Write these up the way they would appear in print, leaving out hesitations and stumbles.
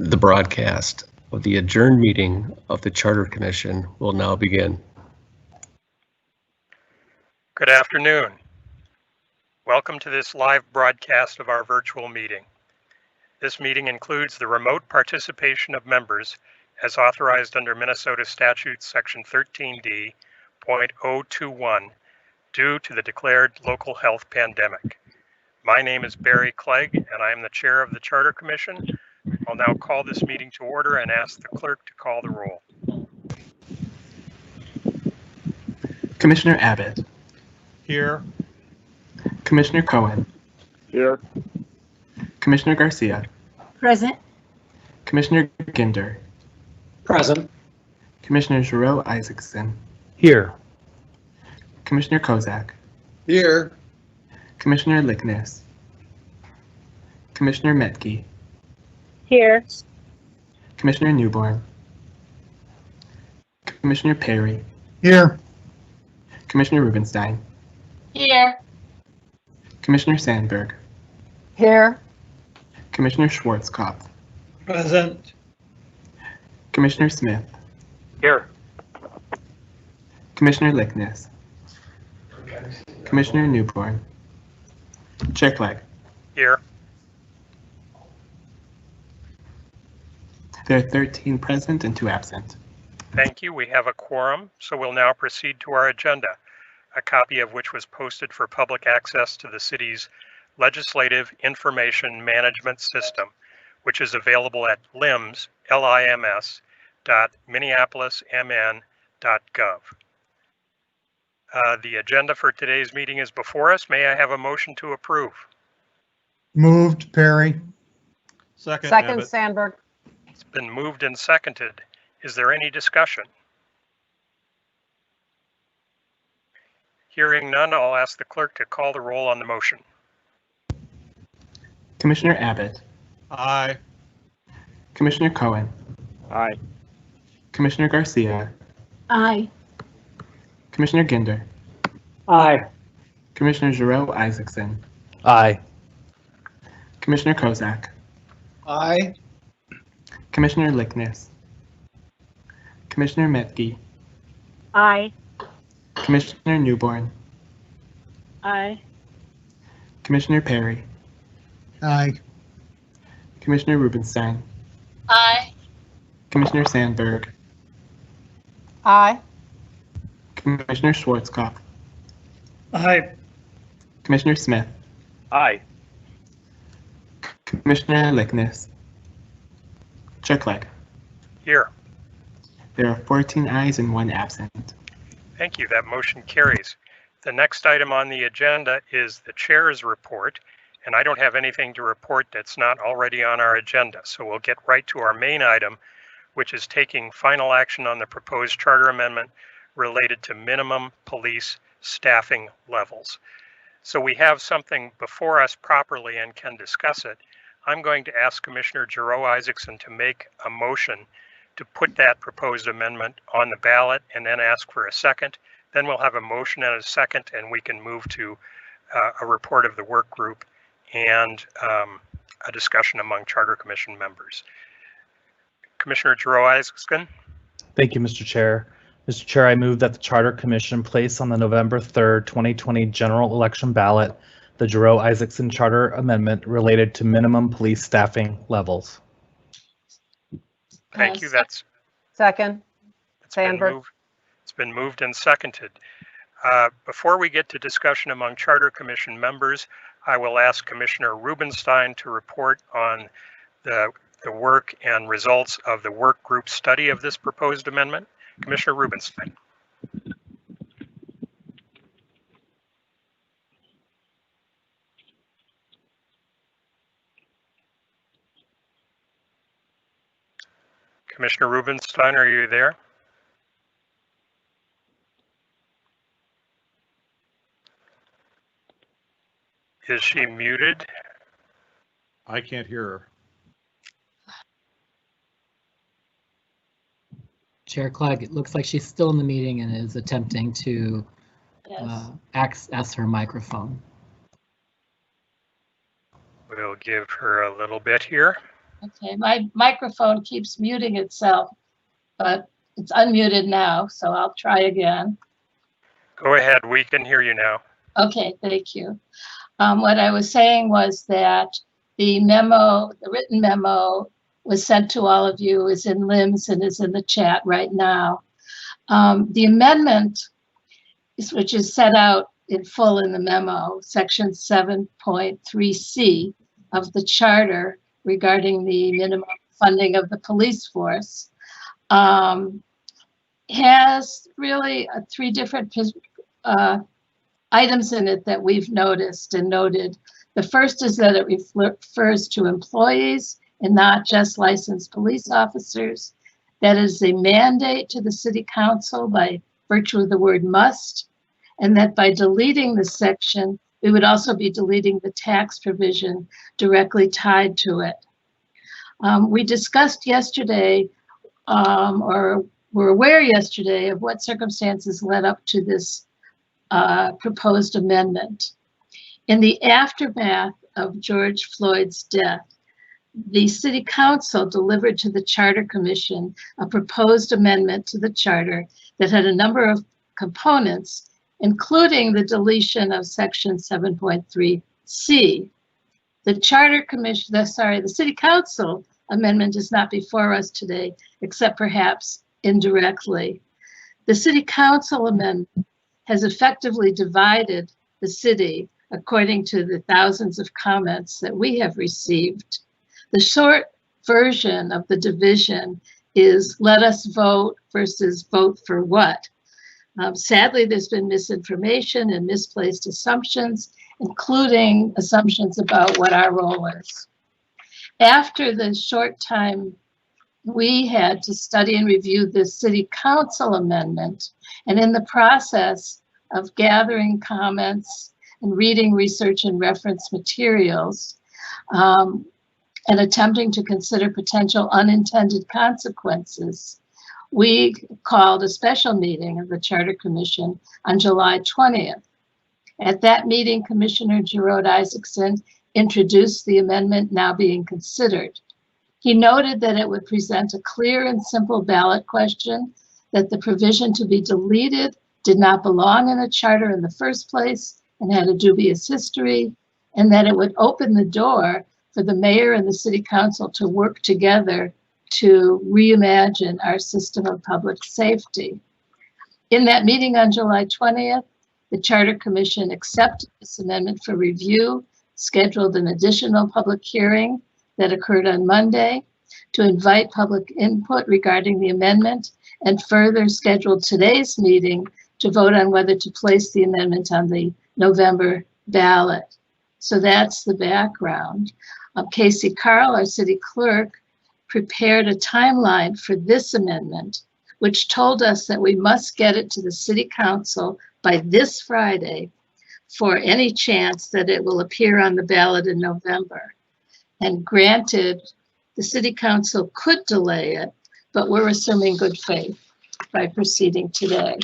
The broadcast of the adjourned meeting of the Charter Commission will now begin. Good afternoon. Welcome to this live broadcast of our virtual meeting. This meeting includes the remote participation of members as authorized under Minnesota Statute Section 13D.021 due to the declared local health pandemic. My name is Barry Clegg and I am the chair of the Charter Commission. I'll now call this meeting to order and ask the clerk to call the roll. Commissioner Abbott. Here. Commissioner Cohen. Here. Commissioner Garcia. Present. Commissioner Ginder. Present. Commissioner Giroux-Isaacson. Here. Commissioner Kozak. Here. Commissioner Lickness. Commissioner Metchi. Here. Commissioner Newborn. Commissioner Perry. Here. Commissioner Rubenstein. Here. Commissioner Sandberg. Here. Commissioner Schwarzkopf. Present. Commissioner Smith. Here. Commissioner Lickness. Commissioner Newborn. Chair Clegg. Here. There are 13 present and 2 absent. Thank you. We have a quorum, so we'll now proceed to our agenda, a copy of which was posted for public access to the city's Legislative Information Management System, which is available at lims.minneapolismn.gov. The agenda for today's meeting is before us. May I have a motion to approve? Moved, Perry. Second Second, Sandberg. It's been moved and seconded. Is there any discussion? Hearing none, I'll ask the clerk to call the roll on the motion. Commissioner Abbott. Aye. Commissioner Cohen. Aye. Commissioner Garcia. Aye. Commissioner Ginder. Aye. Commissioner Giroux-Isaacson. Aye. Commissioner Kozak. Aye. Commissioner Lickness. Commissioner Metchi. Aye. Commissioner Newborn. Aye. Commissioner Perry. Aye. Commissioner Rubenstein. Aye. Commissioner Sandberg. Aye. Commissioner Schwarzkopf. Aye. Commissioner Smith. Aye. Commissioner Lickness. Chair Clegg. Here. There are 14 ayes and 1 absent. Thank you. That motion carries. The next item on the agenda is the chair's report, and I don't have anything to report that's not already on our agenda. So we'll get right to our main item, which is taking final action on the proposed charter amendment related to minimum police staffing levels. So we have something before us properly and can discuss it. I'm going to ask Commissioner Giroux-Isaacson to make a motion to put that proposed amendment on the ballot and then ask for a second. Then we'll have a motion and a second, and we can move to a report of the work group and a discussion among Charter Commission members. Commissioner Giroux-Isaacson. Thank you, Mr. Chair. Mr. Chair, I move that the Charter Commission place on the November 3rd, 2020 general election ballot the Giroux-Isaacson Charter Amendment related to minimum police staffing levels. Thank you. That's Second. it's been Sandberg. moved. It's been moved and seconded. Before we get to discussion among Charter Commission members, I will ask Commissioner Rubenstein to report on the work and results of the work group study of this proposed amendment. Commissioner Rubenstein. Commissioner Rubenstein, are you there? Is she muted? I can't hear her. Chair Clegg, it looks like she's still in the meeting and is attempting to access her microphone. We'll give her a little bit here. Okay, my microphone keeps muting itself, but it's unmuted now, so I'll try again. Go ahead, we can hear you now. Okay, thank you. What I was saying was that the memo, the written memo was sent to all of you, is in LIMS and is in the chat right now. The amendment, which is set out in full in the memo, section 7.3C of the charter regarding the minimum funding of the police force, has really three different items in it that we've noticed and noted. The first is that it refers to employees and not just licensed police officers. That is a mandate to the city council by virtue of the word must, and that by deleting this section, we would also be deleting the tax provision directly tied to it. We discussed yesterday, or were aware yesterday of what circumstances led up to this proposed amendment. In the aftermath of George Floyd's death, the City Council delivered to the Charter Commission a proposed amendment to the charter that had a number of components, including the deletion of section 7.3C. The the City Council amendment is not before us today, except perhaps indirectly. The City Council amendment has effectively divided the city according to the thousands of comments that we have received. The short version of the division is let us vote versus vote for what. Sadly, there's been misinformation and misplaced assumptions, including assumptions about what our role is. After the short time we had to study and review the City Council amendment, and in the process of gathering comments and reading research and reference materials, and attempting to consider potential unintended consequences, we called a special meeting of the Charter Commission on July 20th. At that meeting, Commissioner Jerome Isaacson introduced the amendment now being considered. He noted that it would present a clear and simple ballot question, that the provision to be deleted did not belong in the charter in the first place and had a dubious history, and that it would open the door for the mayor and the city council to work together to reimagine our system of public safety. In that meeting on July 20th, the Charter Commission accepted this amendment for review, scheduled an additional public hearing that occurred on Monday to invite public input regarding the amendment, and further scheduled today's meeting to vote on whether to place the amendment on the November ballot. So that's the background. Casey Carl, our city clerk, prepared a timeline for this amendment, which told us that we must get it to the city council by this Friday for any chance that it will appear on the ballot in November. And granted, the city council could delay it, but we're assuming good faith by proceeding today.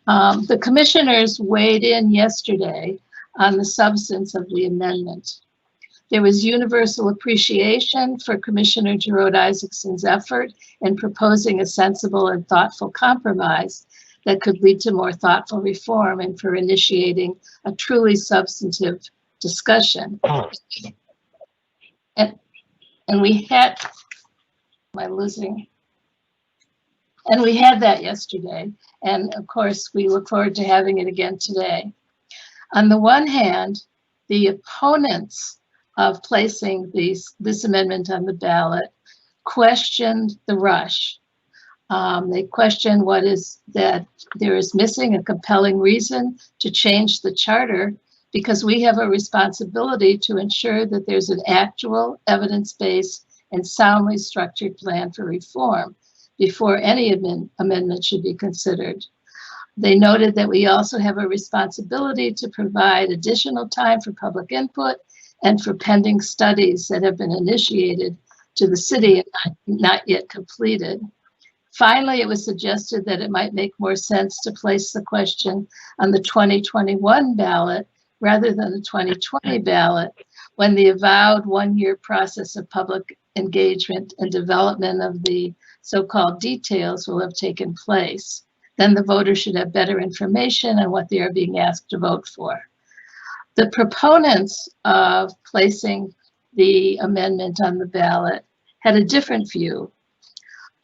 The commissioners weighed in yesterday on the substance of the amendment. There was universal appreciation for Commissioner Jerome Isaacson's effort in proposing a sensible and thoughtful compromise that could lead to more thoughtful reform, and for initiating a truly substantive discussion. And we had, And we had that yesterday. And of course, we look forward to having it again today. On the one hand, the opponents of placing this amendment on the ballot questioned the rush. They questioned what is that there is missing a compelling reason to change the charter, because we have a responsibility to ensure that there's an actual evidence-based and soundly structured plan for reform before any amendment should be considered. They noted that we also have a responsibility to provide additional time for public input and for pending studies that have been initiated to the city and not yet completed. Finally, it was suggested that it might make more sense to place the question on the 2021 ballot rather than the 2020 ballot, when the avowed one-year process of public engagement and development of the so-called details will have taken place. Then the voters should have better information on what they are being asked to vote for. The proponents of placing the amendment on the ballot had a different view.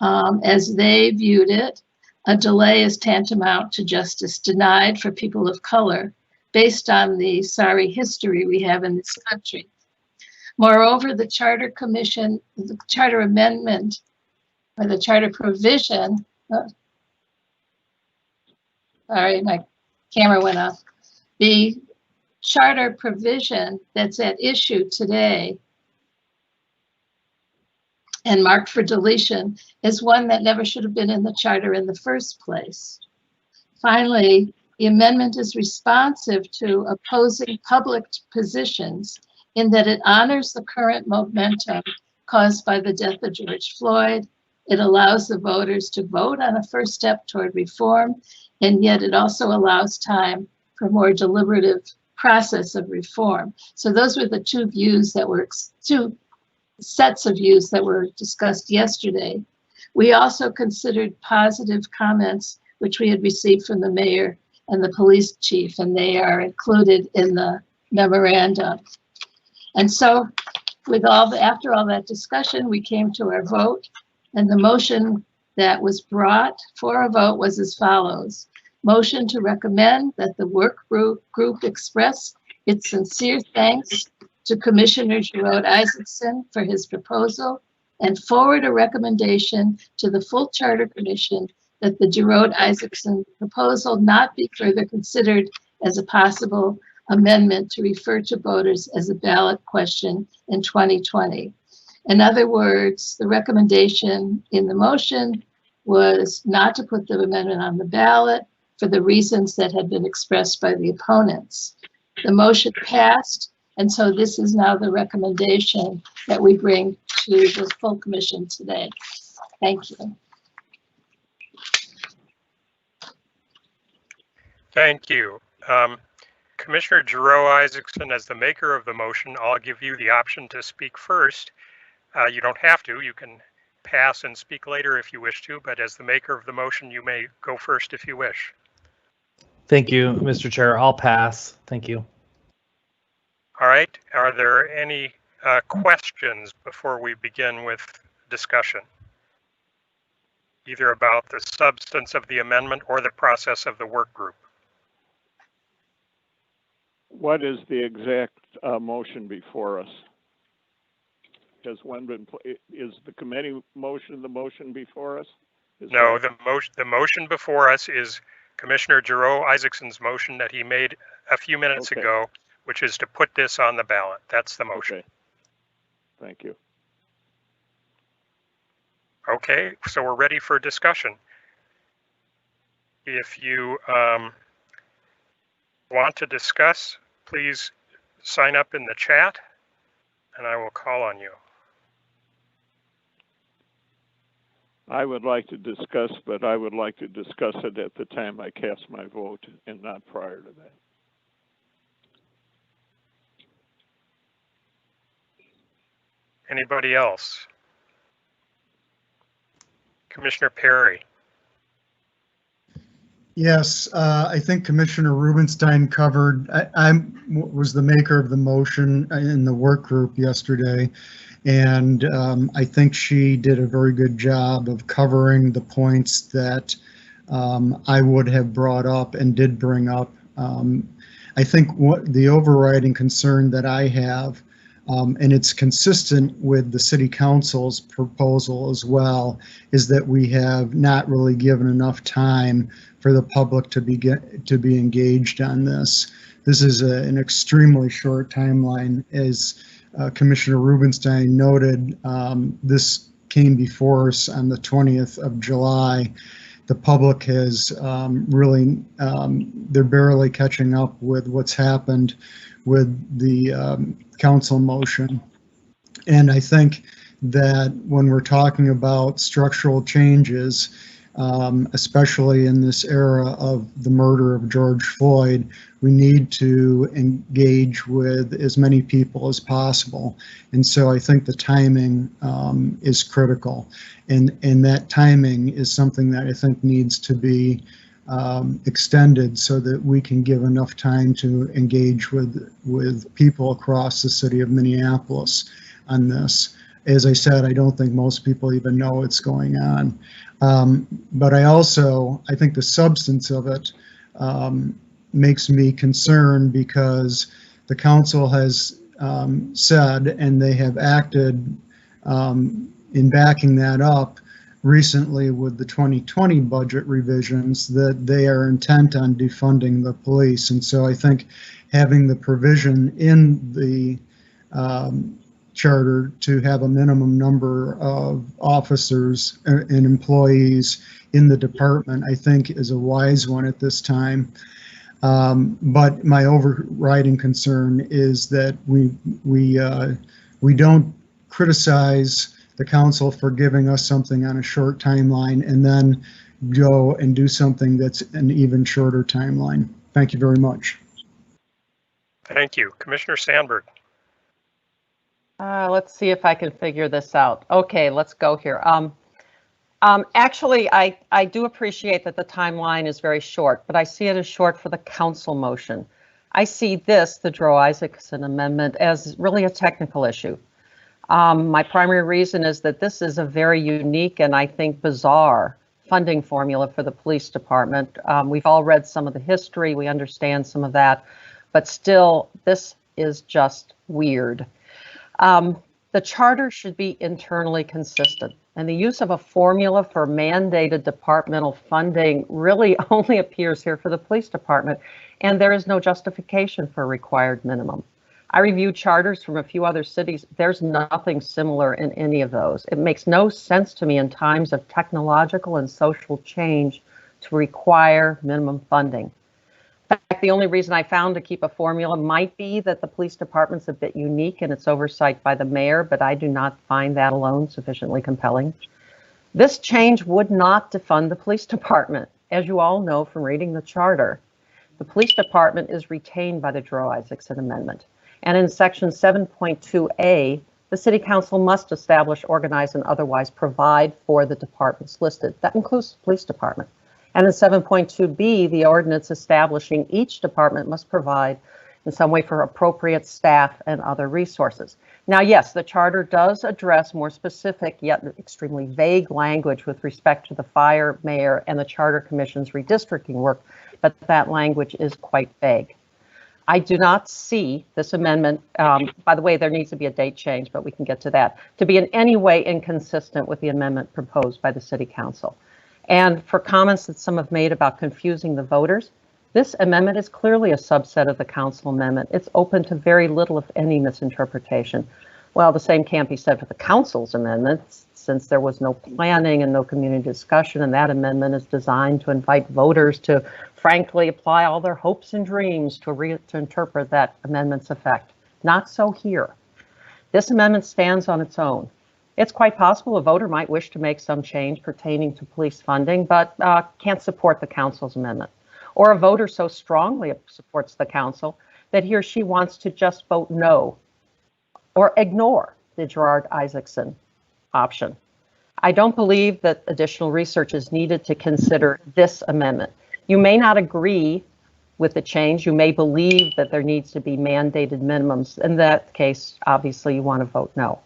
As they viewed it, a delay is tantamount to justice denied for people of color based on the sorry history we have in this country. Moreover, the Charter Commission, the Charter Amendment, or the Charter Provision, sorry, my camera went off. The Charter Provision that's at issue today and marked for deletion is one that never should have been in the charter in the first place. Finally, the amendment is responsive to opposing public positions in that it honors the current momentum caused by the death of George Floyd. It allows the voters to vote on a first step toward reform, and yet it also allows time for more deliberative process of reform. So those were the two views that were, two sets of views that were discussed yesterday. We also considered positive comments which we had received from the mayor and the police chief, and they are included in the memorandum. And so with after all that discussion, we came to our vote, and the motion that was brought for a vote was as follows. Motion to recommend that the work group express its sincere thanks to Commissioner Jerome Isaacson for his proposal and forward a recommendation to the full Charter Commission that the Jerome Isaacson proposal not be further considered as a possible amendment to refer to voters as a ballot question in 2020. In other words, the recommendation in the motion was not to put the amendment on the ballot for the reasons that had been expressed by the opponents. The motion passed, and so this is now the recommendation that we bring to the full commission today. Thank you. Thank you. Commissioner Jerome Isaacson, as the maker of the motion, I'll give you the option to speak first. You don't have to. You can pass and speak later if you wish to, but as the maker of the motion, you may go first if you wish. Thank you, Mr. Chair. I'll pass. Thank you. All right. Are there any questions before we begin with discussion? Either about the substance of the amendment or the process of the work group. What is the exact motion before us? Has one been, is the committee motion the motion before us? No, the motion before us is Commissioner Jerome Isaacson's motion that he made a few minutes ago, which is to put this on the ballot. That's the motion. Okay. Thank you. Okay, so we're ready for discussion. If you want to discuss, please sign up in the chat and I will call on you. I would like to discuss, but I would like to discuss it at the time I cast my vote and not prior to that. Anybody else? Commissioner Perry. Yes, I think Commissioner Rubenstein covered, I was the maker of the motion in the work group yesterday, and I think she did a very good job of covering the points that I would have brought up and did bring up. I think what the overriding concern that I have, and it's consistent with the City Council's proposal as well, is that we have not really given enough time for the public to be engaged on this. This is an extremely short timeline. As Commissioner Rubenstein noted, this came before us on the 20th of July. The public has really, they're barely catching up with what's happened with the council motion. And I think that when we're talking about structural changes, especially in this era of the murder of George Floyd. We need to engage with as many people as possible. And so I think the timing is critical. And that timing is something that I think needs to be extended so that we can give enough time to engage with people across the city of Minneapolis on this. As I said, I don't think most people even know what's going on. But I think the substance of it makes me concerned because the council has said, and they have acted in backing that up recently with the 2020 budget revisions, that they are intent on defunding the police. And so I think having the provision in the charter to have a minimum number of officers and employees in the department, I think is a wise one at this time. But my overriding concern is that we don't criticize the council for giving us something on a short timeline and then go and do something that's an even shorter timeline. Thank you very much. Thank you. Commissioner Sandberg. Let's see if I can figure this out. Okay, let's go here. Actually, I do appreciate that the timeline is very short, but I see it as short for the council motion. I see this, the Drowe-Isaacson amendment, as really a technical issue. My primary reason is that this is a very unique and I think bizarre funding formula for the police department. We've all read some of the history, we understand some of that, but still, this is just weird. The charter should be internally consistent, and the use of a formula for mandated departmental funding really only appears here for the police department, and there is no justification for a required minimum. I reviewed charters from a few other cities. There's nothing similar in any of those. It makes no sense to me in times of technological and social change to require minimum funding. In fact, the only reason I found to keep a formula might be that the police department's a bit unique in its oversight by the mayor, but I do not find that alone sufficiently compelling. This change would not defund the police department. As you all know from reading the charter, the police department is retained by the Drowe-Isaacson amendment. And in section 7.2a, the city council must establish, organize, and otherwise provide for the departments listed. That includes the police department. And in 7.2b, the ordinance establishing each department must provide in some way for appropriate staff and other resources. Now, yes, the charter does address more specific yet extremely vague language with respect to the fire, mayor, and the charter commission's redistricting work, but that language is quite vague. I do not see this amendment, by the way, there needs to be a date change, but we can get to that, to be in any way inconsistent with the amendment proposed by the city council. And for comments that some have made about confusing the voters, this amendment is clearly a subset of the council amendment. It's open to very little, if any, misinterpretation. Well, the same can't be said for the council's amendments, since there was no planning and no community discussion, and that amendment is designed to invite voters to frankly apply all their hopes and dreams to interpret that amendment's effect. Not so here. This amendment stands on its own. It's quite possible a voter might wish to make some change pertaining to police funding, but can't support the council's amendment. Or a voter so strongly supports the council that he or she wants to just vote no or ignore the Drowe-Isaacson option. I don't believe that additional research is needed to consider this amendment. You may not agree with the change. You may believe that there needs to be mandated minimums. In that case, obviously, you want to vote no.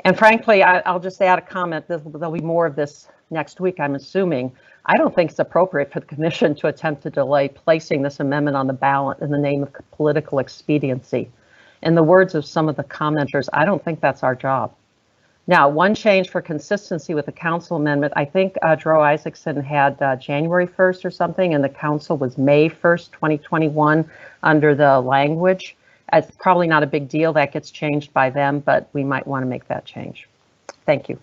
And frankly, I'll just add a comment. There'll be more of this next week, I'm assuming. I don't think it's appropriate for the commission to attempt to delay placing this amendment on the ballot in the name of political expediency. In the words of some of the commenters, I don't think that's our job. Now, one change for consistency with the council amendment, I think Drowe-Isaacson had January 1st or something, and the council was May 1st, 2021 under the language. It's probably not a big deal. That gets changed by them, but we might want to make that change. Thank you.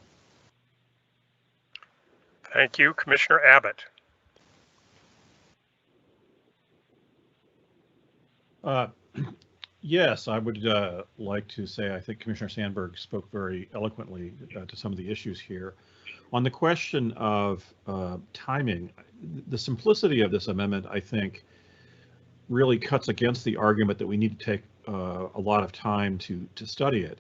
Thank you. Commissioner Abbott. Yes, I would like to say I think Commissioner Sandberg spoke very eloquently to some of the issues here. On the question of timing, the simplicity of this amendment, I think, really cuts against the argument that we need to take a lot of time to study it.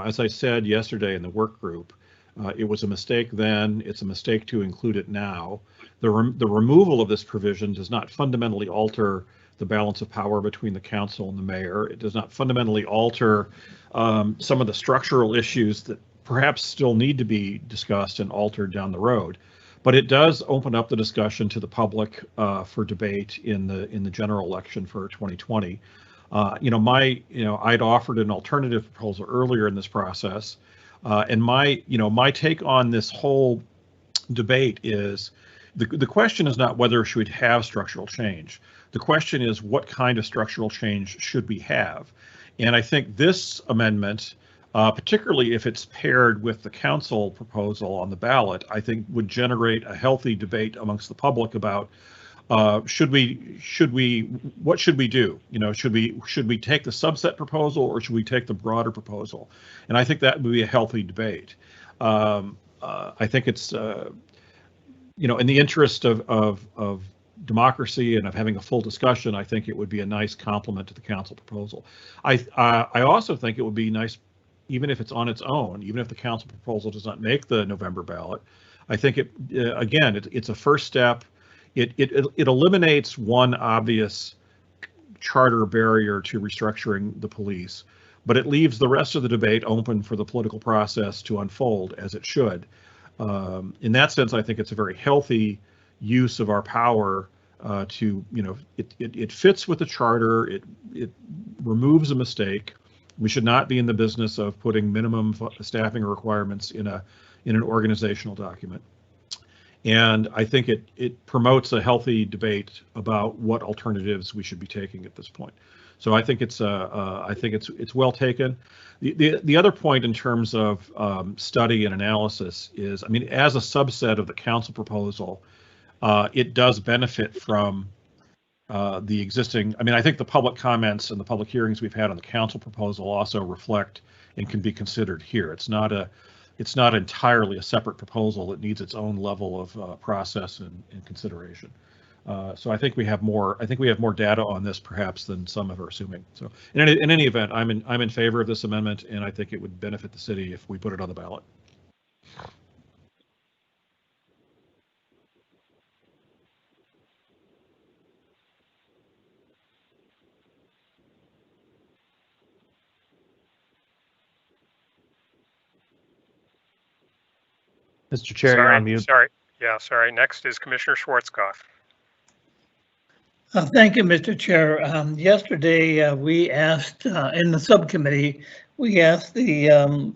As I said yesterday in the work group, it was a mistake then, it's a mistake to include it now. The removal of this provision does not fundamentally alter the balance of power between the council and the mayor. It does not fundamentally alter some of the structural issues that perhaps still need to be discussed and altered down the road. But it does open up the discussion to the public for debate in the general election for 2020. I'd offered an alternative proposal earlier in this process, and my take on this whole debate is the question is not whether should we have structural change. The question is what kind of structural change should we have? And I think this amendment, particularly if it's paired with the council proposal on the ballot, I think would generate a healthy debate amongst the public about what should we do? Should we take the subset proposal or should we take the broader proposal? And I think that would be a healthy debate. I think it's in the interest of democracy and of having a full discussion, I think it would be a nice complement to the council proposal. I also think it would be nice, even if it's on its own, even if the council proposal does not make the November ballot. I think it's a first step. It eliminates one obvious charter barrier to restructuring the police, but it leaves the rest of the debate open for the political process to unfold as it should. In that sense, I think it's a very healthy use of our power it fits with the charter. It removes a mistake. We should not be in the business of putting minimum staffing requirements in an organizational document. And I think it promotes a healthy debate about what alternatives we should be taking at this point. So I think it's well taken. The other point in terms of study and analysis is, as a subset of the council proposal, it does benefit from the existing. I think the public comments and the public hearings we've had on the council proposal also reflect and can be considered here. It's not entirely a separate proposal. It needs its own level of process and consideration. So I think we have more. I think we have more data on this perhaps than some are assuming. So in any event, I'm in favor of this amendment, and I think it would benefit the city if we put it on the ballot. Mr. Chair, you're on mute. Sorry. Next is Commissioner Schwarzkopf. Thank you, Mr. Chair. Yesterday, we asked in the subcommittee, we asked the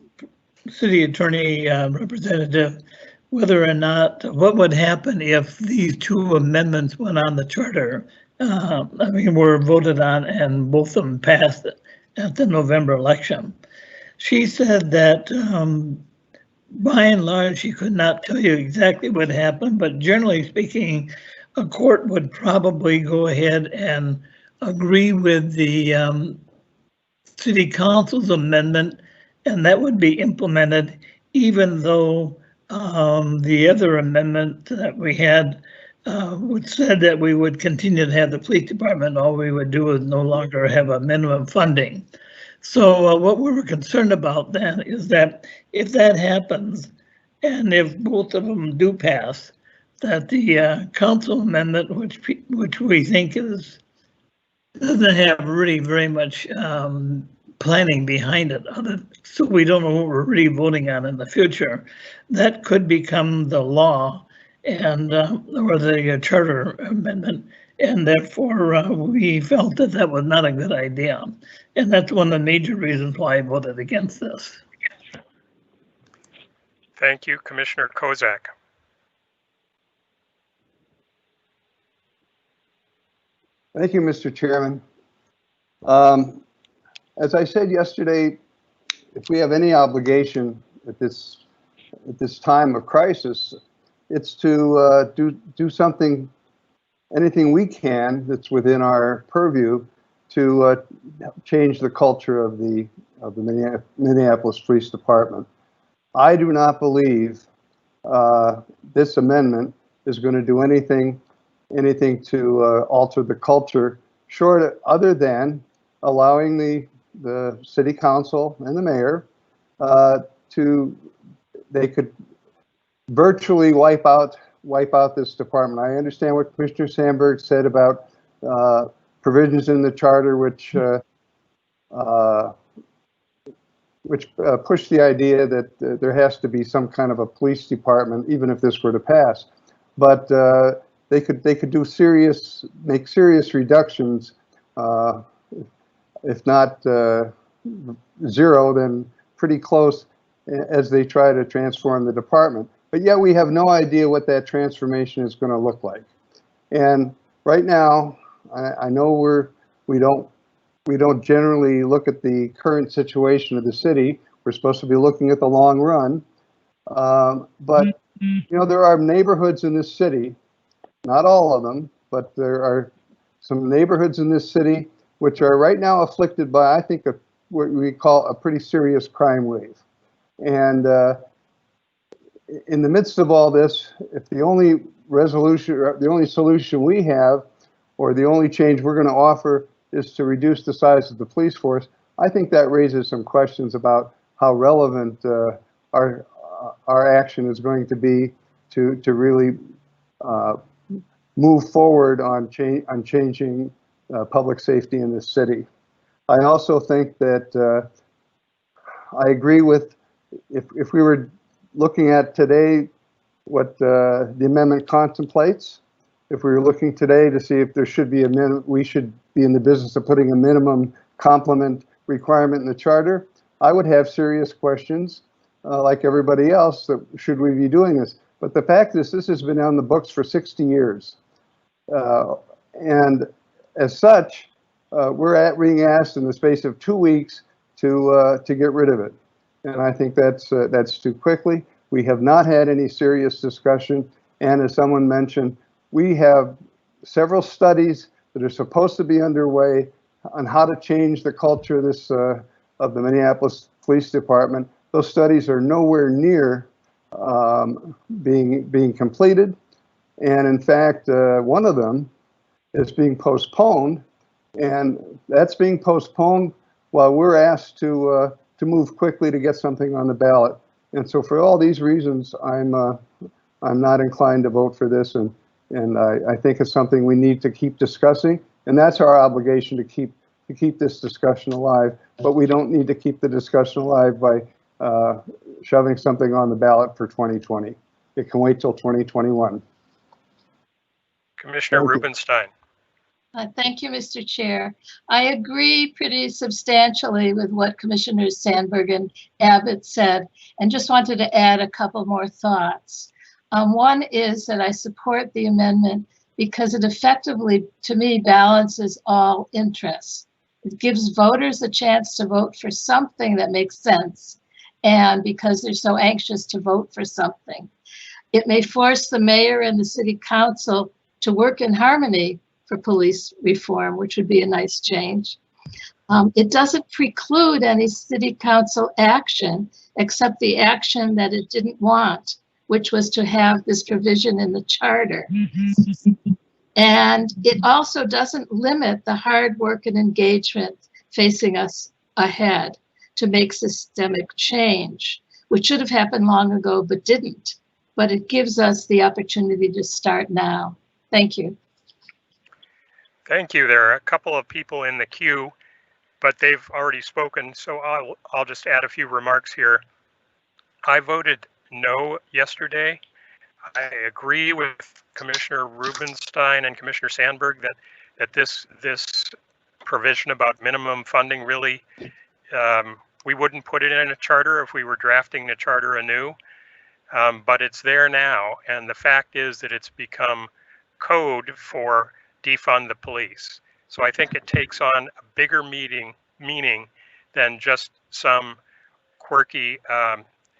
city attorney representative whether or not what would happen if these two amendments went on the charter. Were voted on and both of them passed at the November election. She said that by and large, she could not tell you exactly what happened, but generally speaking, a court would probably go ahead and agree with the city council's amendment, and that would be implemented, even though the other amendment that we had said that we would continue to have the police department. All we would do is no longer have a minimum funding. So what we were concerned about then is that if that happens, and if both of them do pass, that the council amendment, which we think doesn't have really very much planning behind it, so we don't know what we're really voting on in the future, that could become the law and or the charter amendment. And therefore, we felt that that was not a good idea. And that's one of the major reasons why I voted against this. Thank you, Commissioner Kozak. Thank you, Mr. Chairman. As I said yesterday, if we have any obligation at this time of crisis, it's to do something, anything we can that's within our purview to change the culture of the Minneapolis Police Department. I do not believe this amendment is going to do anything to alter the culture, short other than allowing the city council and the mayor they could virtually wipe out this department. I understand what Commissioner Sandberg said about provisions in the charter which push the idea that there has to be some kind of a police department, even if this were to pass. But they could make serious reductions, if not zero, then pretty close, as they try to transform the department. But yet we have no idea what that transformation is going to look like. And right now, I know we don't generally look at the current situation of the city. We're supposed to be looking at the long run. But there are neighborhoods in this city, not all of them, but there are some neighborhoods in this city which are right now afflicted by, I think, what we call a pretty serious crime wave. And in the midst of all this, if the only solution we have, or the only change we're going to offer, is to reduce the size of the police force, I think that raises some questions about how relevant our action is going to be to really move forward on changing public safety in this city. I also think that I agree with, if we were looking at today what the amendment contemplates, if we were looking today to see if there should be we should be in the business of putting a minimum complement requirement in the charter, I would have serious questions, like everybody else, that should we be doing this? But the fact is, this has been on the books for 60 years. And as such, we're being asked in the space of 2 weeks to get rid of it. And I think that's too quickly. We have not had any serious discussion. And as someone mentioned, we have several studies that are supposed to be underway on how to change the culture of the Minneapolis Police Department. Those studies are nowhere near being completed. And in fact, one of them is being postponed, and that's being postponed while we're asked to move quickly to get something on the ballot. And so for all these reasons, I'm not inclined to vote for this, and I think it's something we need to keep discussing, and that's our obligation, to keep this discussion alive. But we don't need to keep the discussion alive by shoving something on the ballot for 2020. It can wait till 2021. Commissioner Rubenstein. Thank you, Mr. Chair. I agree pretty substantially with what Commissioners Sandberg and Abbott said, and just wanted to add a couple more thoughts. One is that I support the amendment because it effectively, to me, balances all interests. It gives voters a chance to vote for something that makes sense, and because they're so anxious to vote for something. It may force the mayor and the city council to work in harmony for police reform, which would be a nice change. It doesn't preclude any city council action except the action that it didn't want, which was to have this provision in the charter. And it also doesn't limit the hard work and engagement facing us ahead to make systemic change, which should have happened long ago but didn't. But it gives us the opportunity to start now. Thank you. Thank you. There are a couple of people in the queue, but they've already spoken, so I'll just add a few remarks here. I voted no yesterday. I agree with Commissioner Rubenstein and Commissioner Sandberg that this provision about minimum funding really, we wouldn't put it in a charter if we were drafting the charter anew, but it's there now, and the fact is that it's become code for defund the police. So I think it takes on a bigger meaning than just some quirky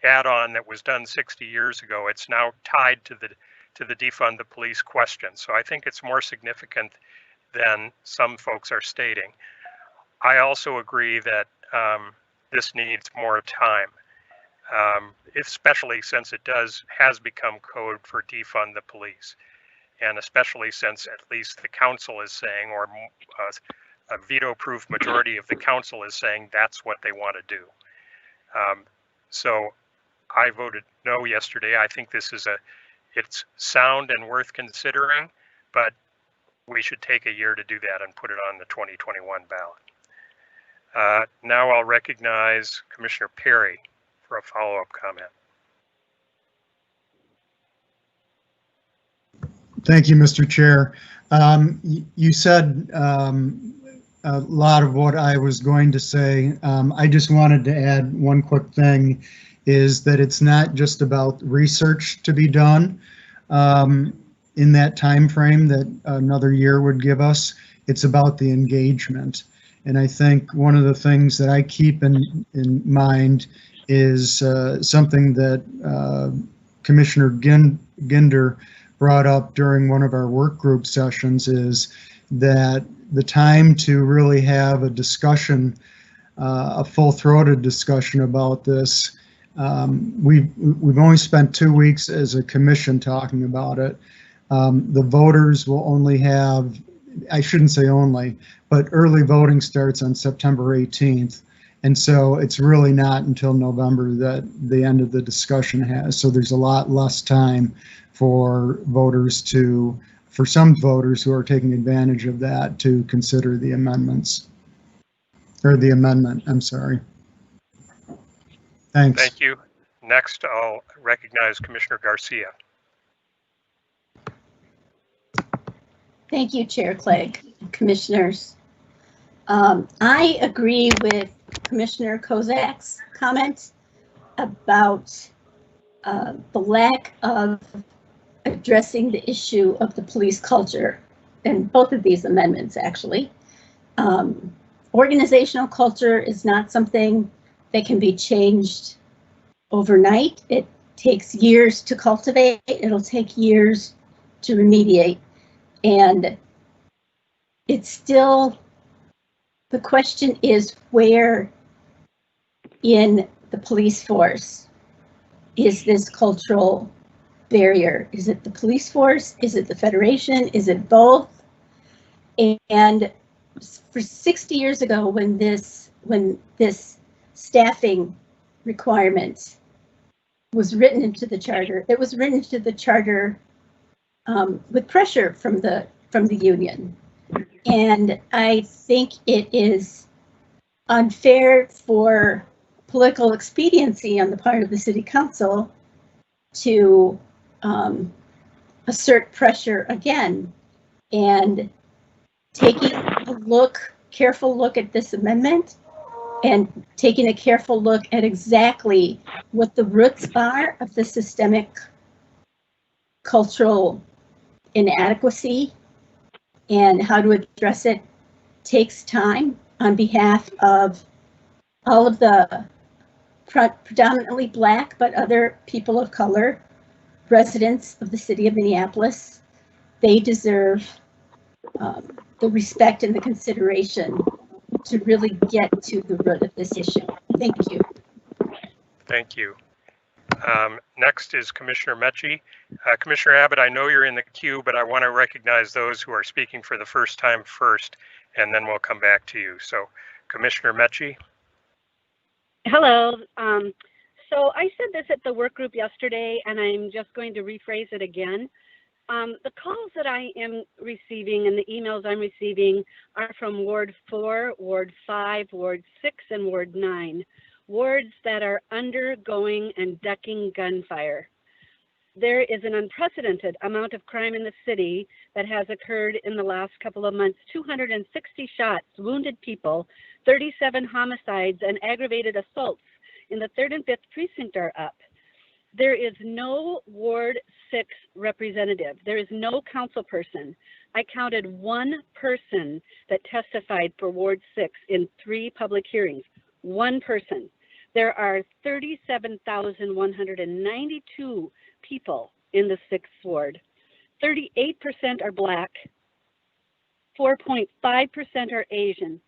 add-on that was done 60 years ago. It's now tied to the defund the police question. So I think it's more significant than some folks are stating. I also agree that this needs more time. especially since it has become code for defund the police. And especially since at least the council is saying, or a veto-proof majority of the council is saying that's what they want to do. So I voted no yesterday. I think it's sound and worth considering, but we should take a year to do that and put it on the 2021 ballot. Now I'll recognize Commissioner Perry for a follow-up comment. Thank you, Mr. Chair. You said a lot of what I was going to say. I just wanted to add one quick thing, is that it's not just about research to be done in that time frame that another year would give us. It's about the engagement. And I think one of the things that I keep in mind is something that Commissioner Ginder brought up during one of our work group sessions, is that the time to really have a discussion, a full-throated discussion about this, we've only spent 2 weeks as a commission talking about it. The voters will only have, I shouldn't say only, but early voting starts on September 18th. And so it's really not until November that the end of the discussion has. So there's a lot less time for voters to, for some voters who are taking advantage of that, to consider the amendments, or the amendment, I'm sorry. Thanks. Thank you. Next, I'll recognize Commissioner Garcia. Thank you, Chair Clegg, commissioners. I agree with Commissioner Kozak's comment about the lack of addressing the issue of the police culture in both of these amendments, actually. Organizational culture is not something that can be changed overnight. It takes years to cultivate. It'll take years to remediate. And it's still, the question is, where in the police force is this cultural barrier? Is it the police force? Is it the Federation? Is it both? And for 60 years ago, when this staffing requirement was written into the charter, it was written into the charter with pressure from the union. And I think it is unfair for political expediency on the part of the city council to assert pressure again. And taking a careful look at this amendment, and taking a careful look at exactly what the roots are of the systemic cultural inadequacy and how to address it takes time on behalf of all of the predominantly Black, but other people of color, residents of the city of Minneapolis. They deserve the respect and the consideration to really get to the root of this issue. Thank you. Thank you. Next is Commissioner Metchi. Commissioner Abbott, I know you're in the queue, but I want to recognize those who are speaking for the first time first, and then we'll come back to you. So, Commissioner Metchi. Hello. So I said this at the work group yesterday, and I'm just going to rephrase it again. The calls that I am receiving and the emails I'm receiving are from Ward 4, Ward 5, Ward 6, and Ward 9, wards that are undergoing and ducking gunfire. There is an unprecedented amount of crime in the city that has occurred in the last couple of months. 260 shots, wounded people, 37 homicides, and aggravated assaults in the 3rd and 5th precinct are up. There is no Ward 6 representative. There is no council person. I counted one person that testified for Ward 6 in 3 public hearings. One person. There are 37,192 people in the 6th ward. 38% are Black, 4.5% are Asian,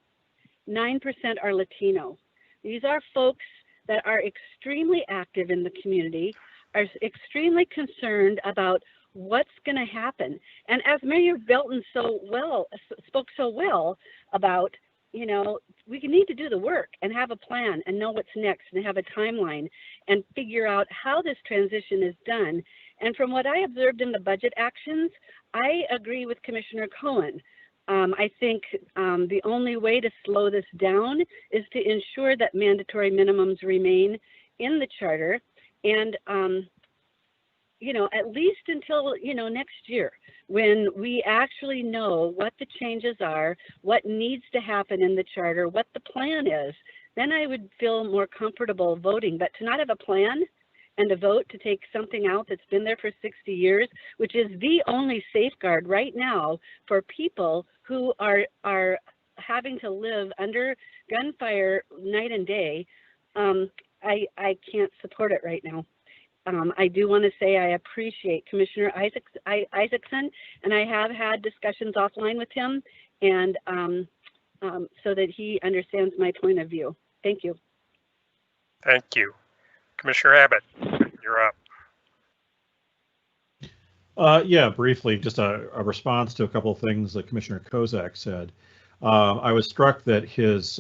9% are Latino. These are folks that are extremely active in the community, are extremely concerned about what's going to happen. And as Mayor Belton spoke so well about, you know, we need to do the work and have a plan and know what's next and have a timeline and figure out how this transition is done. And from what I observed in the budget actions, I agree with Commissioner Cohen. I think the only way to slow this down is to ensure that mandatory minimums remain in the charter, and you know, at least until, you know, next year, when we actually know what the changes are, what needs to happen in the charter, what the plan is, then I would feel more comfortable voting. But to not have a plan and a vote to take something out that's been there for 60 years, which is the only safeguard right now for people who are having to live under gunfire night and day, I can't support it right now. I do want to say I appreciate Commissioner Isaacson, and I have had discussions offline with him, and so that he understands my point of view. Thank you. Thank you. Commissioner Abbott, you're up. Yeah, briefly, just a response to a couple of things that Commissioner Kozak said. I was struck that his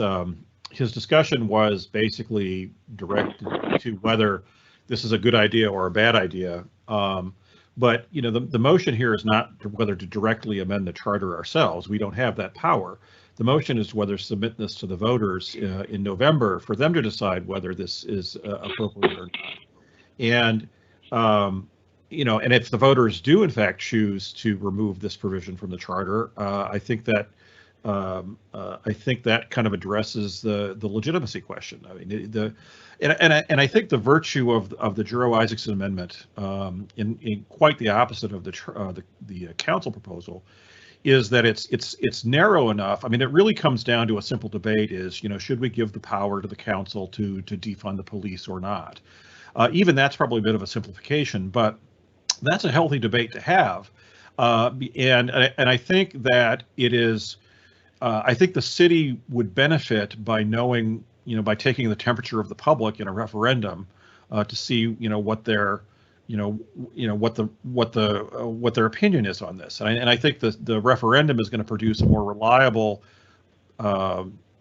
discussion was basically directed to whether this is a good idea or a bad idea. But you know, the motion here is not whether to directly amend the charter ourselves. We don't have that power. The motion is whether to submit this to the voters in November for them to decide whether this is appropriate or not. And you know, and if the voters do in fact choose to remove this provision from the charter, I think that kind of addresses the legitimacy question. I mean, and I think the virtue of the Giroux-Isaacson amendment, in quite the opposite of the council proposal, is that it's narrow enough. I mean, it really comes down to a simple debate: is, you know, should we give the power to the council to defund the police or not? Even that's probably a bit of a simplification, but that's a healthy debate to have. And I think that it is. I think the city would benefit by knowing, you know, by taking the temperature of the public in a referendum to see, you know, what their, what their opinion is on this. And I think the referendum is going to produce a more reliable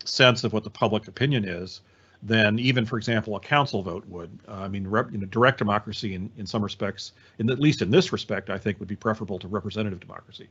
sense of what the public opinion is than even, for example, a council vote would. I mean, direct democracy in some respects, at least in this respect, I think would be preferable to representative democracy.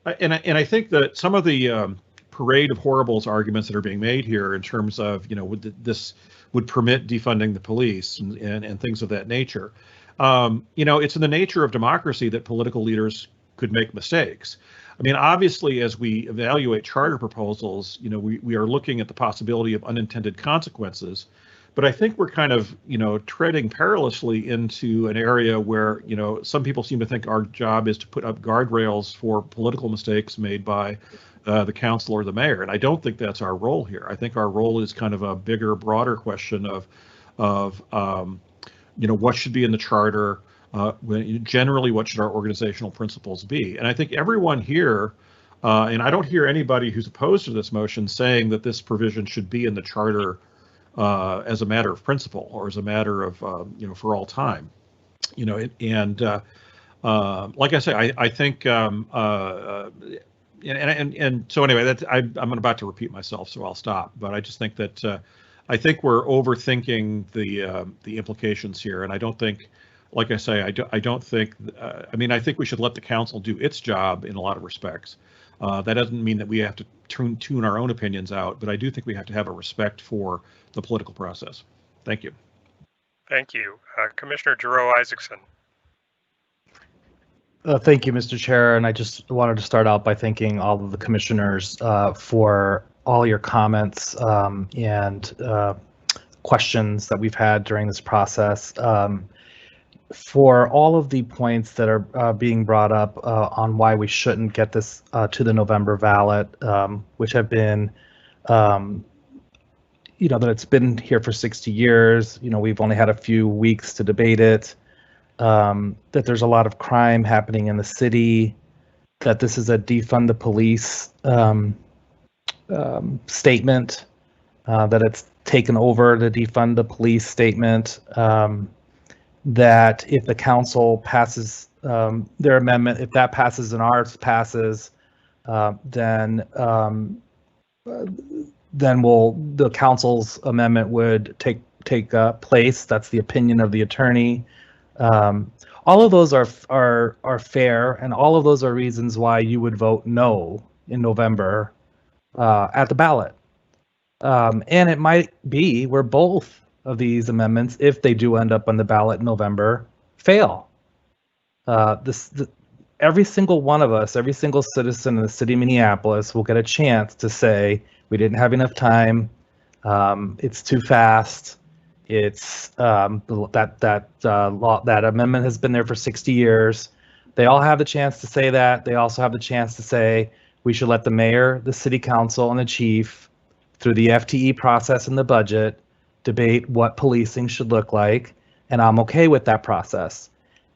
And I think that some of the parade of horribles arguments that are being made here in terms of, you know, this would permit defunding the police and things of that nature, you know, it's in the nature of democracy that political leaders could make mistakes. I mean, obviously, as we evaluate charter proposals, you know, we are looking at the possibility of unintended consequences. But I think we're kind of, you know, treading perilously into an area where, you know, some people seem to think our job is to put up guardrails for political mistakes made by the council or the mayor. And I don't think that's our role here. I think our role is kind of a bigger, broader question of you know, what should be in the charter, generally what should our organizational principles be. And I think everyone here, and I don't hear anybody who's opposed to this motion saying that this provision should be in the charter as a matter of principle or as a matter of, you know, for all time, you know, and like I say, I think, and so anyway, I'm about to repeat myself, so I'll stop. But I just think that I think we're overthinking the implications here, and I don't think, like I say, I don't think. I mean, I think we should let the council do its job in a lot of respects. That doesn't mean that we have to tune our own opinions out, but I do think we have to have a respect for the political process. Thank you. Thank you. Commissioner Giroux-Isaacson. Thank you, Mr. Chair, and I just wanted to start out by thanking all of the commissioners for all your comments and questions that we've had during this process. For all of the points that are being brought up on why we shouldn't get this to the November ballot, which have been, you know, that it's been here for 60 years, you know, we've only had a few weeks to debate it, that there's a lot of crime happening in the city, that this is a defund the police statement, that it's taken over to defund the police statement, that if the council passes their amendment, if that passes and ours passes, then the council's amendment would take place. That's the opinion of the attorney. All of those are fair, and all of those are reasons why you would vote no in November at the ballot. And it might be where both of these amendments, if they do end up on the ballot in November, fail. Every single one of us, every single citizen in the city of Minneapolis will get a chance to say, we didn't have enough time, it's too fast, it's that amendment has been there for 60 years. They all have the chance to say that. They also have the chance to say, we should let the mayor, the city council, and the chief, through the FTE process and the budget, debate what policing should look like, and I'm okay with that process.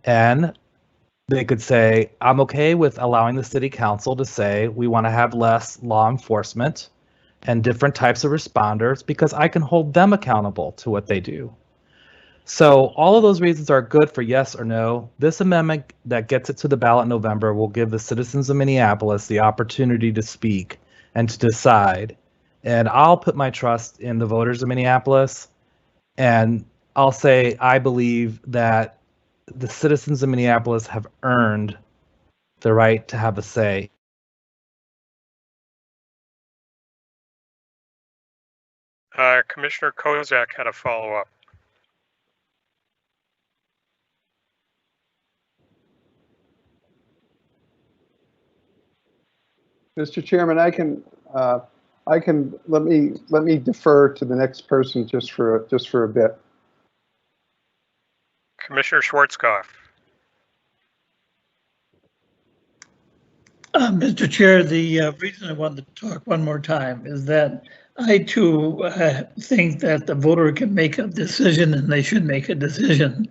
And they could say, I'm okay with allowing the city council to say we want to have less law enforcement and different types of responders because I can hold them accountable to what they do. So all of those reasons are good for yes or no. This amendment that gets it to the ballot in November will give the citizens of Minneapolis the opportunity to speak and to decide. And I'll put my trust in the voters of Minneapolis, and I'll say I believe that the citizens of Minneapolis have earned the right to have a say. Commissioner Kozak had a follow-up. Mr. Chairman, I can let me defer to the next person just for a bit. Commissioner Schwarzkopf. Mr. Chair, the reason I wanted to talk one more time is that I too think that the voter can make a decision and they should make a decision.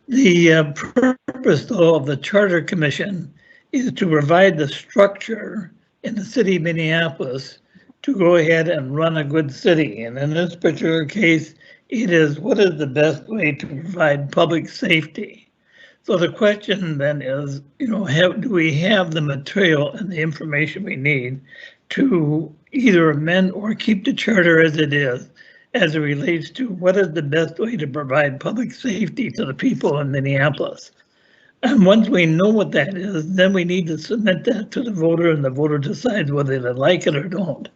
The purpose, though, of the Charter Commission is to provide the structure in the city of Minneapolis to go ahead and run a good city. And in this particular case, it is what is the best way to provide public safety? So the question then is, do we have the material and the information we need to either amend or keep the charter as it is, as it relates to what is the best way to provide public safety to the people in Minneapolis? And once we know what that is, then we need to submit that to the voter, and the voter decides whether they like it or don't.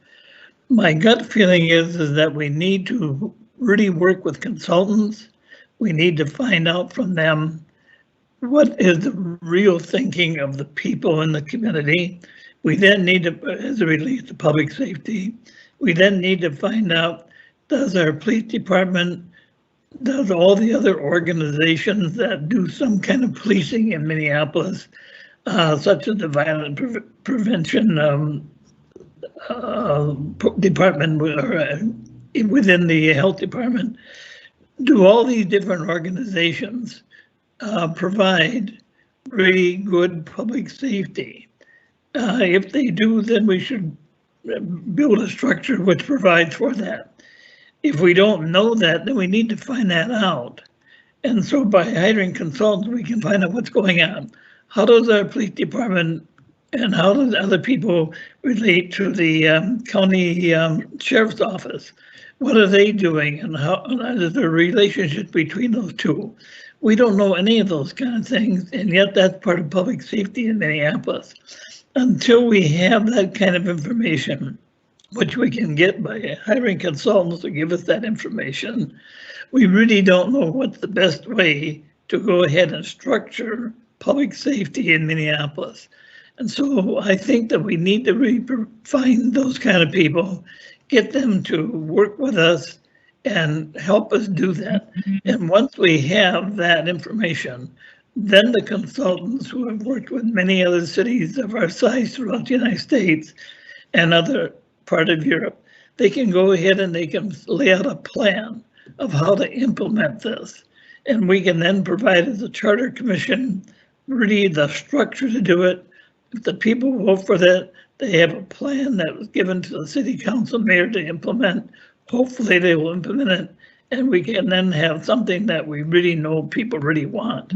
My gut feeling is that we need to really work with consultants. We need to find out from them what is the real thinking of the people in the community. We then need to, as it relates to public safety, we then need to find out, does our police department, does all the other organizations that do some kind of policing in Minneapolis, such as the Violent Prevention Department within the Health Department, do all these different organizations provide really good public safety? If they do, then we should build a structure which provides for that. If we don't know that, then we need to find that out. And so by hiring consultants, we can find out what's going on. How does our police department and how does other people relate to the county sheriff's office? What are they doing, and how is the relationship between those two? We don't know any of those kind of things, and yet that's part of public safety in Minneapolis. Until we have that kind of information, which we can get by hiring consultants to give us that information, we really don't know what's the best way to go ahead and structure public safety in Minneapolis. And so I think that we need to really find those kind of people, get them to work with us and help us do that. And once we have that information, then the consultants who have worked with many other cities of our size throughout the United States and other part of Europe, they can go ahead and they can lay out a plan of how to implement this. And we can then provide as a Charter Commission really the structure to do it. If the people vote for that, they have a plan that was given to the city council mayor to implement, hopefully they will implement it, and we can then have something that we really know people really want.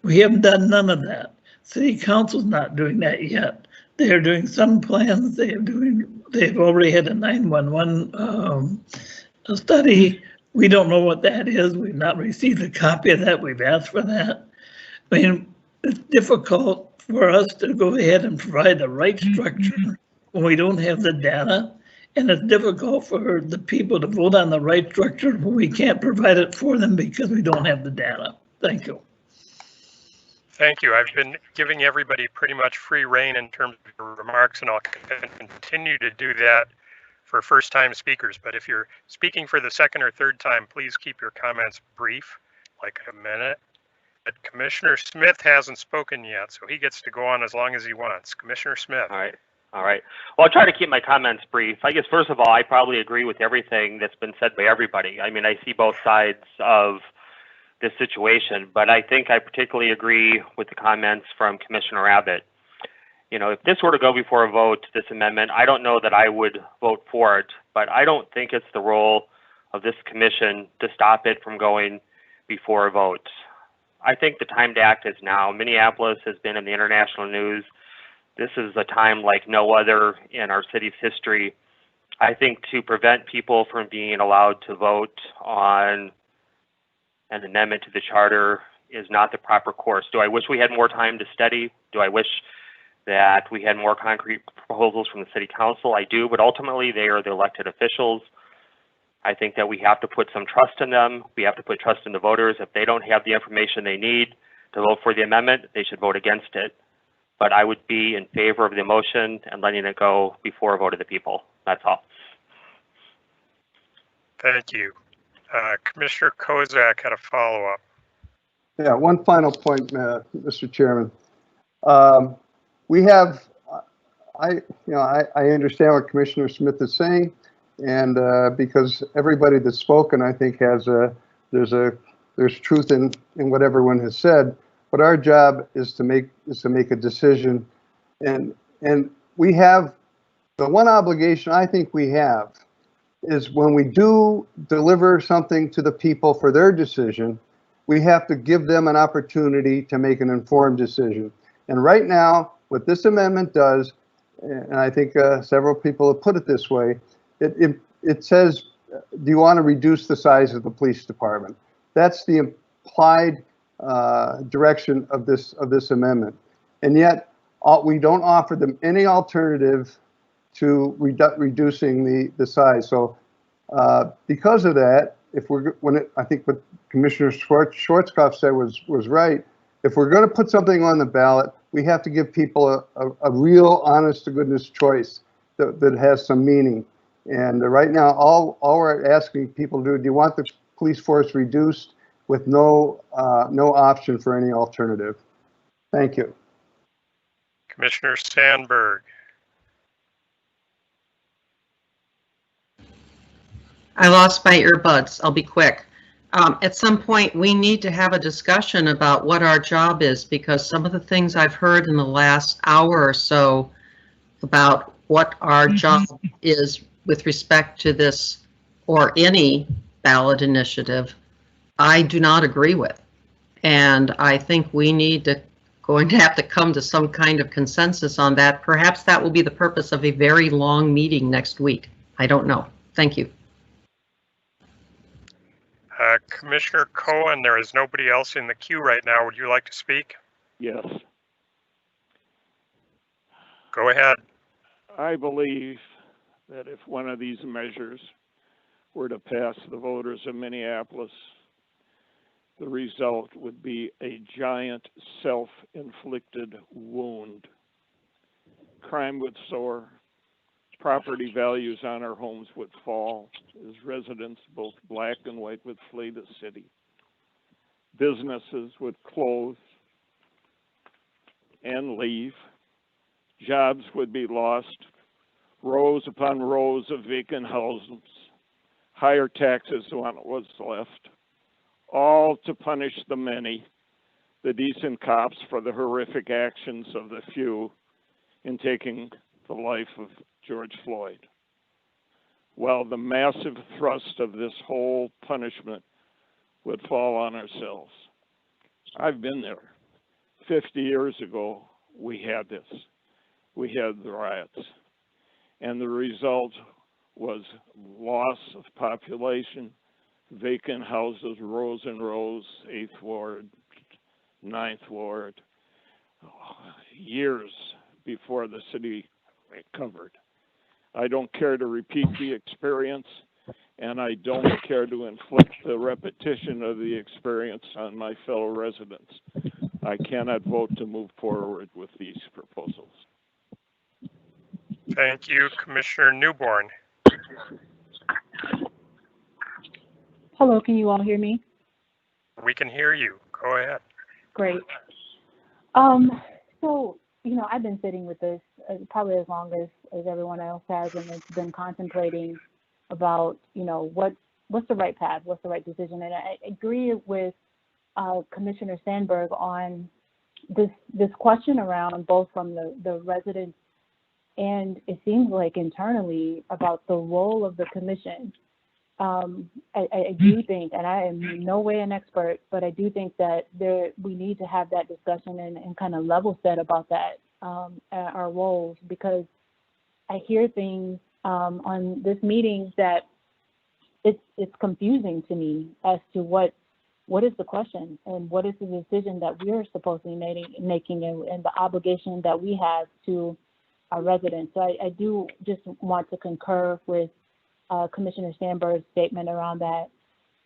We haven't done none of that. City Council's not doing that yet. They are doing some plans. They've already had a 911 a study. We don't know what that is. We've not received a copy of that. We've asked for that. I mean, it's difficult for us to go ahead and provide the right structure when we don't have the data. And it's difficult for the people to vote on the right structure when we can't provide it for them because we don't have the data. Thank you. Thank you. I've been giving everybody pretty much free rein in terms of your remarks, and I'll continue to do that for first-time speakers. But if you're speaking for the second or third time, please keep your comments brief, like a minute. But Commissioner Smith hasn't spoken yet, so he gets to go on as long as he wants. Commissioner Smith. All right. All right. Well, I'll try to keep my comments brief. I guess, first of all, I probably agree with everything that's been said by everybody. I mean, I see both sides of this situation, but I think I particularly agree with the comments from Commissioner Abbott. You know, if this were to go before a vote, this amendment, I don't know that I would vote for it, but I don't think it's the role of this commission to stop it from going before a vote. I think the time to act is now. Minneapolis has been in the international news. This is a time like no other in our city's history. I think to prevent people from being allowed to vote on an amendment to the charter is not the proper course. Do I wish we had more time to study? Do I wish that we had more concrete proposals from the city council? I do, but ultimately they are the elected officials. I think that we have to put some trust in them. We have to put trust in the voters. If they don't have the information they need to vote for the amendment, they should vote against it. But I would be in favor of the motion and letting it go before a vote of the people. That's all. Thank you. Commissioner Kozak had a follow-up. Yeah, one final point, Mr. Chairman. We have, I understand what Commissioner Smith is saying, and because everybody that's spoken, I think there's truth in what everyone has said. But our job is to make a decision, and we have the one obligation I think we have is when we do deliver something to the people for their decision, we have to give them an opportunity to make an informed decision. And right now, what this amendment does, and I think several people have put it this way, it says, do you want to reduce the size of the police department? That's the implied direction of this amendment. And yet, we don't offer them any alternative to reducing the size. So because of that, I think what Commissioner Schwarzkopf said was right. If we're going to put something on the ballot, we have to give people a real, honest to goodness choice that has some meaning. And right now, all we're asking people to do you want the police force reduced with no option for any alternative? Thank you. Commissioner Sandberg. I lost my earbuds. I'll be quick. At some point, we need to have a discussion about what our job is, because some of the things I've heard in the last hour or so about what our job is with respect to this or any ballot initiative, I do not agree with. And I think we need to going to have to come to some kind of consensus on that. Perhaps that will be the purpose of a very long meeting next week. I don't know. Thank you. Commissioner Cohen, there is nobody else in the queue right now. Would you like to speak? Yes. Go ahead. I believe that if one of these measures were to pass the voters of Minneapolis, the result would be a giant self-inflicted wound. Crime would soar. Property values on our homes would fall as residents, both black and white, would flee the city. Businesses would close and leave. Jobs would be lost. Rows upon rows of vacant houses. Higher taxes on what was left. All to punish the many, the decent cops, for the horrific actions of the few in taking the life of George Floyd. while the massive thrust of this whole punishment would fall on ourselves. I've been there. 50 years ago, we had this. We had the riots. And the result was loss of population, vacant houses, rows and rows, 8th Ward, 9th Ward, years before the city recovered. I don't care to repeat the experience, and I don't care to inflict the repetition of the experience on my fellow residents. I cannot vote to move forward with these proposals. Thank you, Commissioner Newborn. Hello, can you all hear me? We can hear you. Go ahead. Great. So, I've been sitting with this probably as long as everyone else has, and it's been contemplating about, what's the right path, what's the right decision. And I agree with Commissioner Sandberg on this question around both from the residents and it seems like internally about the role of the commission. I do think, and I am in no way an expert, but I do think that we need to have that discussion and kind of level set about that, our roles, because I hear things on this meeting that it's confusing to me as to what is the question and what is the decision that we're supposed to be making and the obligation that we have to our residents. So I do just want to concur with Commissioner Sandberg's statement around that.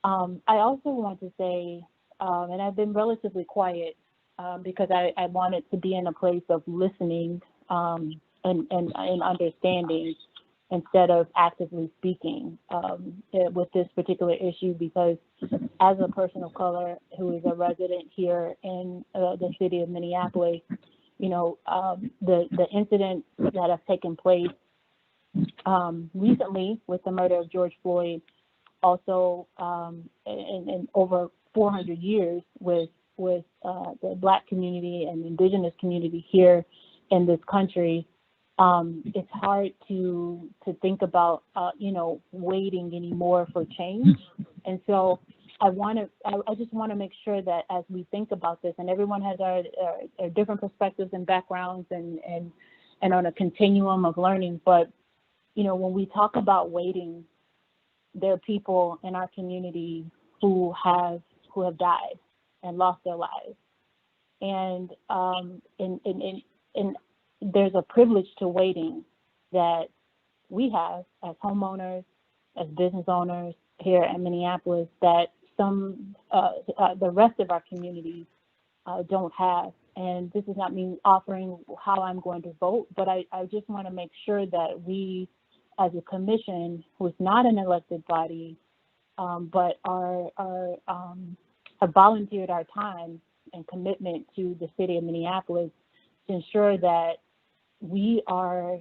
I also want to say, and I've been relatively quiet because I wanted to be in a place of listening and understanding instead of actively speaking with this particular issue, because as a person of color who is a resident here in the city of Minneapolis, the incidents that have taken place recently with the murder of George Floyd, also in over 400 years with the Black community and Indigenous community here in this country, it's hard to think about waiting anymore for change. And so I just want to make sure that as we think about this, and everyone has our different perspectives and backgrounds and on a continuum of learning, but when we talk about waiting, there are people in our community who have died and lost their lives, and there's a privilege to waiting that we have as homeowners, as business owners here in Minneapolis, that the rest of our communities don't have. And this is not me offering how I'm going to vote, but I just want to make sure that we, as a commission, who is not an elected body, but have volunteered our time and commitment to the city of Minneapolis, to ensure that we are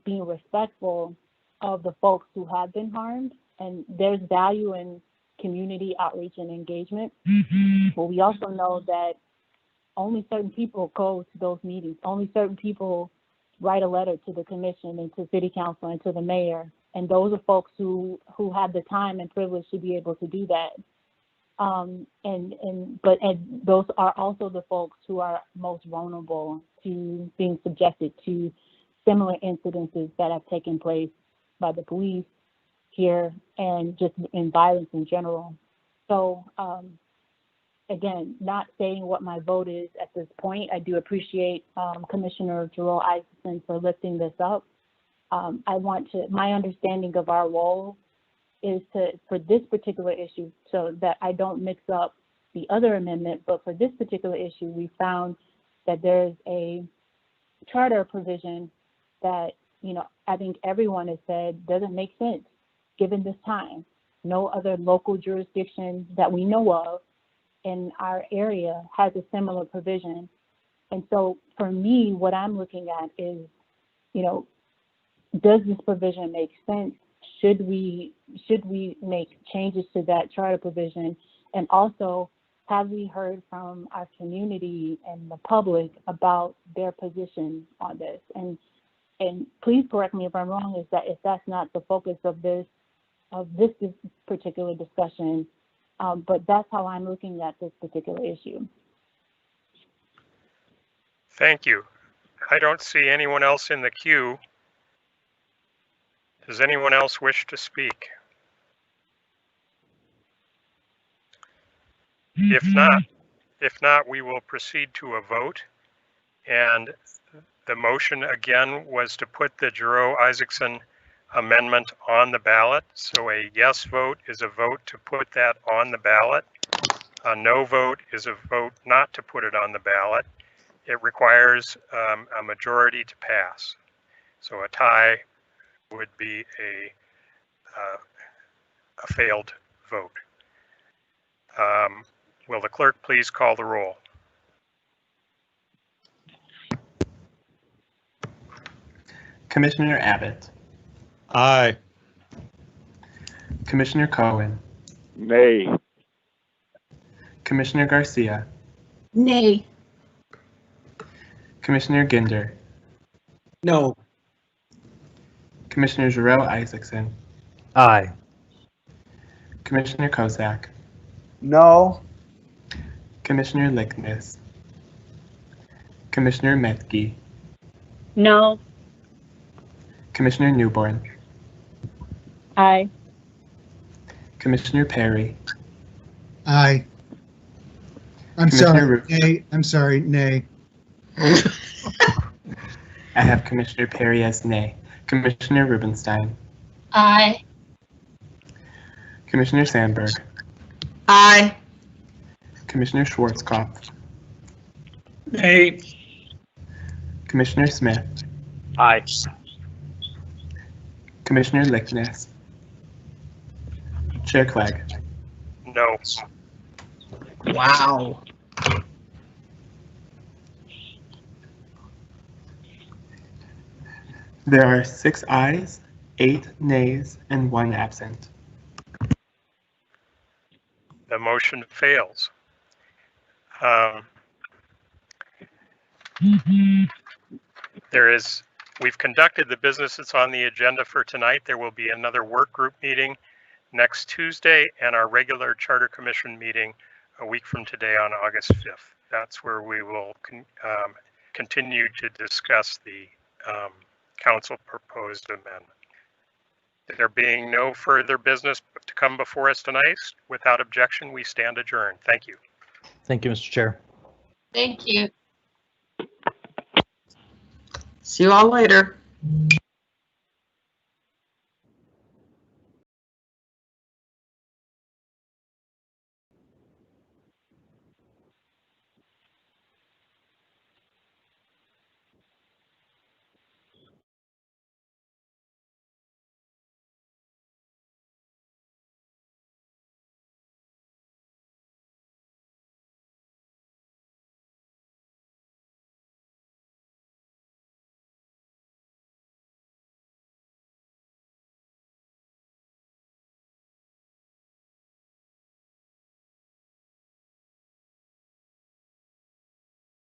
being respectful of the folks who have been harmed. And there's value in community outreach and engagement. But we also know that only certain people go to those meetings. Only certain people write a letter to the commission and to city council and to the mayor. And those are folks who have the time and privilege to be able to do that. But those are also the folks who are most vulnerable to being subjected to similar incidences that have taken place by the police here and just in violence in general. So again, not saying what my vote is at this point. I do appreciate Commissioner Jerome Isaacson for lifting this up. My understanding of our role is for this particular issue, so that I don't mix up the other amendment, but for this particular issue, we found that there's a charter provision that, I think everyone has said doesn't make sense given this time. No other local jurisdiction that we know of in our area has a similar provision. And so for me, what I'm looking at is, does this provision make sense? Should we make changes to that charter provision? And also, have we heard from our community and the public about their position on this? And and please correct me if I'm wrong, is that if that's not the focus of this particular discussion, but that's how I'm looking at this particular issue. Thank you. I don't see anyone else in the queue. Does anyone else wish to speak? If not, we will proceed to a vote. And the motion again was to put the Giroux-Isaacson amendment on the ballot. So a yes vote is a vote to put that on the ballot. A no vote is a vote not to put it on the ballot. It requires a majority to pass. So a tie would be a failed vote. Will the clerk please call the roll? Commissioner Abbott, Aye. Commissioner Cohen, Nay. Commissioner Garcia, Nay. Commissioner Ginder, No. Commissioner Giroux-Isaacson, Aye. Commissioner Kozak, No. Commissioner Lickness, Commissioner Metchi, No. Commissioner Newborn, Aye. Commissioner Perry, Aye. I'm Commissioner sorry, Ru- nay, I'm sorry, nay. I have Commissioner Perry as nay. Commissioner Rubenstein, Aye. Commissioner Sandberg, Aye. Commissioner Schwarzkopf, Nay. Commissioner Smith, Aye. Commissioner Lickness, Chair Clegg. No. Wow. There are 6 ayes, 8 nays, and 1 absent. The motion fails. We've conducted the business that's on the agenda for tonight. There will be another work group meeting next Tuesday and our regular Charter Commission meeting a week from today on August 5th. That's where we will continue to discuss the council proposed amendment. There being no further business to come before us tonight, without objection, we stand adjourned. Thank you. Thank you, Mr. Chair. Thank you. See you all later.